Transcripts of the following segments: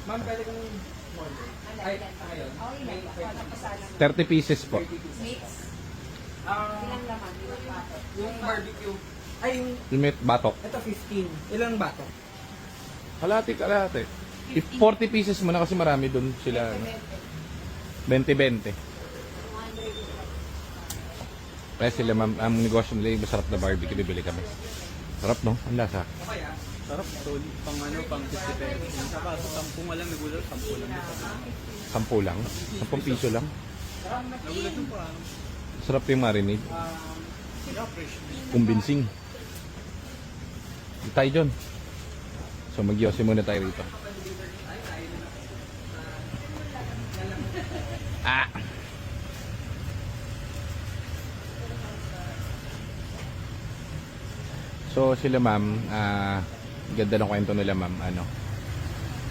Ma'am, pwede kong order. Ay, ngayon. Oh, ilan ba? Oh, napasala mo. 30 pieces po. Mix. Ilang laman? Ilang bato? Yung barbecue. Ay, yung... Limit batok. Ito 15. Ilang bato? Kalahati. If 40 pieces mo na kasi marami doon sila. 20-20. Kaya sila ma'am, ang negosyo nila yung masarap na barbecue, bibili kami. Sarap no? Ang lasa. Okay ah. Sarap, solid. Pang ano, pang 50 pesos. Saka sa 10 nga lang nagulat, 10 lang dito. 10 lang? 10 piso lang? Nagulat yung parang. Sarap yung marinade. Sarap, fresh. Convincing. Di tayo dyan. So mag-yosi muna tayo rito. Ah! So sila ma'am, ganda ng kwento nila ma'am, ano,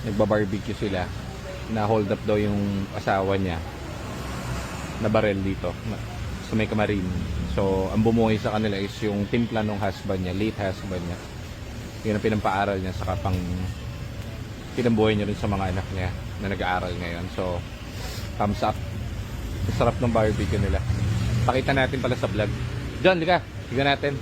nagba-barbecue sila, na hold up daw yung asawa niya na barel dito sa may Kamarin. So ang bumuhay sa kanila is yung timpla ng husband niya, late husband niya. Yun ang pinampaaral niya, saka pang pinambuhay niya rin sa mga anak niya na nag-aaral ngayon. So thumbs up. Sarap ng barbecue nila. Pakita natin pala sa vlog. John, lika, tignan natin.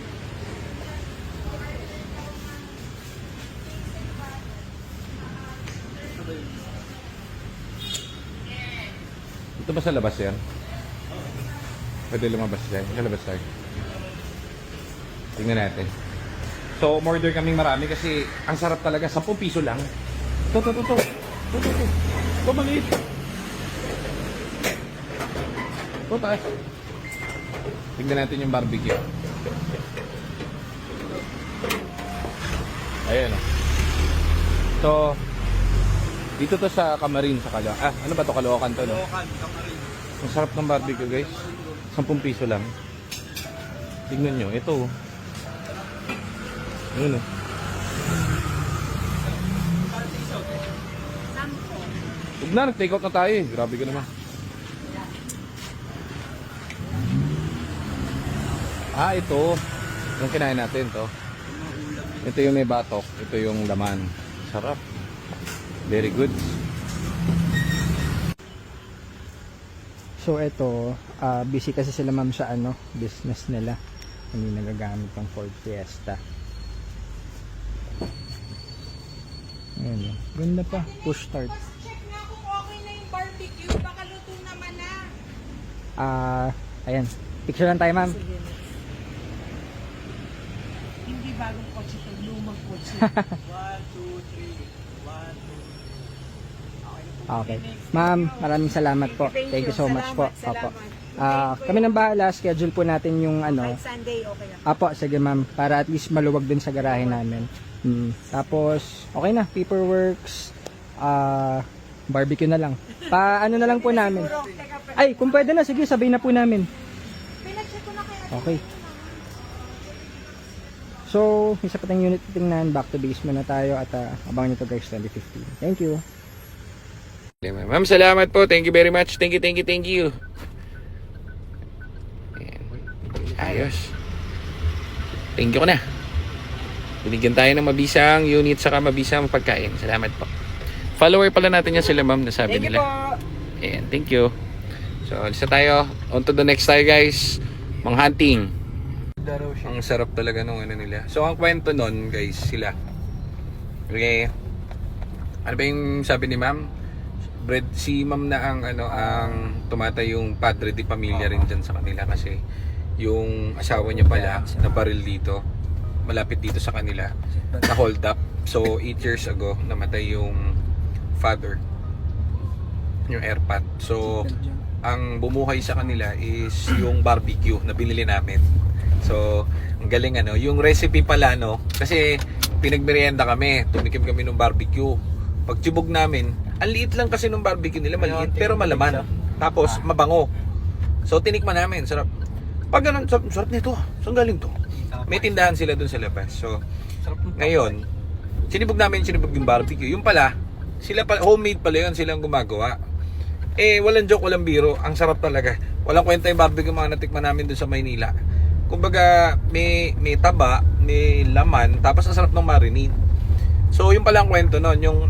Ito ba sa labas yan? Pwede lumabas yan. Sa labas tayo. Tingnan natin. So, umorder kaming marami kasi ang sarap talaga. 10 piso lang. Ito. Ito, maliit. Ito, tayo. Tingnan natin yung barbecue. Ayan o. So, dito to sa Kamarin, sa Caloocan. Ano ba to? Caloocan to, no? Caloocan, Kamarin. Ang sarap ng barbecue, guys. 10 piso lang. Tingnan nyo, ito. Ayun, oh. Huwag na, nag-take out na tayo eh. Grabe ka naman. Ito. Yung kinain natin, to. Ito yung may batok. Ito yung laman. Sarap. Very good. So ito, busy kasi sila ma'am sa ano, business nila. Hindi nagagamit ng Ford Fiesta. Ayan, ganda pa, push start. Check nga kung okay na yung barbecue. Baka luto naman na. Ayan, picture lang tayo ma'am. Hindi bagong kotse ito. Lumang kotse. 1, 2, 3. 1, 2. Okay. Ma'am, maraming salamat po. Thank you so much po. Opo. Kami nang bahala, schedule po natin yung ano. Sunday, okay na. Apo, sige ma'am, para at least maluwag din sa garahe namin. Tapos, okay na, paperworks, barbecue na lang. Ano na lang po namin. Ay, kung pwede na, sige, sabay na po namin. Pinag-check ko na kaya. Okay. So, isa pa tayong unit tingnan, back to base muna tayo at abangan nyo to guys, 2015. Thank you. Ma'am, salamat po. Thank you very much. Thank you. Ayan. Ayos. Thank you ko na. Binigyan tayo ng mabisang unit saka mabisang pagkain. Salamat po. Follower pala natin yan sila ma'am, nasabi nila. Ayan, thank you. So, alisa tayo. On to the next tayo guys. Mga hunting. Ang sarap talaga nung ano nila. So, ang kwento nun guys, sila. Okay. Ano ba yung sabi ni ma'am? Si ma'am na ang tumatay yung padre di pamilya rin dyan sa kanila kasi yung asawa niya pala na baril dito malapit dito sa kanila na hold up. So 8 years ago namatay yung father, yung airpat. So ang bumuhay sa kanila is yung barbecue na binili namin. So ang galing yung recipe pala kasi pinagmerienda kami, tumikim kami ng barbecue. Pagtibog namin, ang liit lang kasi ng barbecue nila, maliit pero malaman. Tapos mabango. So tinikman namin, sarap. Pag ganun, sarap nito. Saan galing to? May tindahan sila dun sa labas. So ngayon, sinibog yung barbecue. Yung pala, sila pala, homemade pala yun, silang gumagawa. Walang joke, walang biro. Ang sarap talaga. Walang kwenta yung barbecue mga natikman namin dun sa Maynila. Kumbaga, may taba, may laman, tapos ang sarap ng marinade. So yung pala ang kwento nun, yung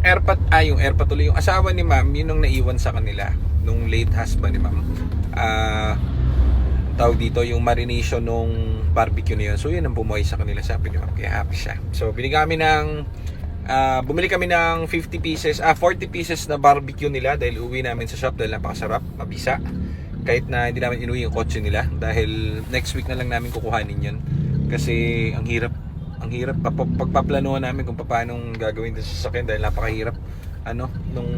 yung airpot tuloy, yung asawa ni ma'am, yun ang naiwan sa kanila nung late husband ni ma'am. Tawag dito yung marination nung barbecue na yun. So yun ang bumuhay sa kanila, sabi ni ma'am, kaya happy siya. So bumili kami ng 40 pieces na barbecue nila dahil uwi namin sa shop dahil napakasarap, mabisa. Kahit na hindi namin inuwi yung kotse nila dahil next week na lang namin kukuhanin yun. Kasi ang hirap pagpaplanuhan namin kung paano gagawin din sa sasakyan dahil napakahirap nung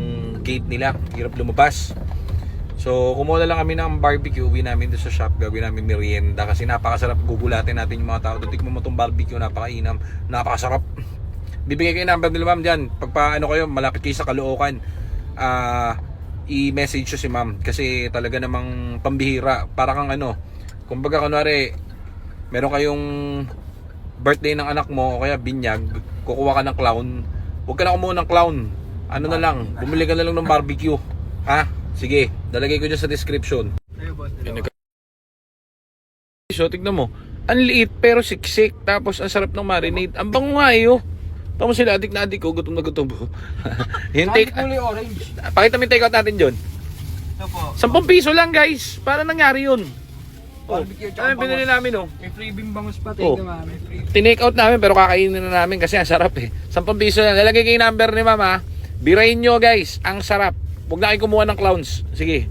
gate nila, hirap lumabas. So kumuha lang kami ng barbecue, uwi namin doon sa shop, gagawin namin merienda kasi napakasarap. Gugulatin natin yung mga tao, tikman mo tong barbecue, napakainam, napakasarap. Bibigay kayo ng number nila ma'am dyan, pagpaano kayo, malapit kayo sa Caloocan, i-message nyo si ma'am kasi talaga namang pambihira, para kang kumbaga kunwari meron kayong birthday ng anak mo o kaya binyag, kukuha ka ng clown, huwag ka na kumuha ng clown, na lang, bumili ka na lang ng barbecue, ha? Sige, dalagay ko dyan sa description. So tignan mo, ang liit pero siksik, tapos ang sarap ng marinade, ang bango nga Tapos sila adik na adik ko, gutom na gutom. Yung take, Kulay orange. pakita mo yung take out natin John. Ito po. 10 piso lang guys, para nangyari yun. Barbecue Ano yung binili namin May freebie bangus pa, Oh. tayo ma'am. Tinake out namin pero kakainin na namin kasi ang sarap 10 piso lang. Lalagay kayo yung number ni mama. Birayin nyo guys, ang sarap. Huwag na kayo kumuha ng clowns. Sige.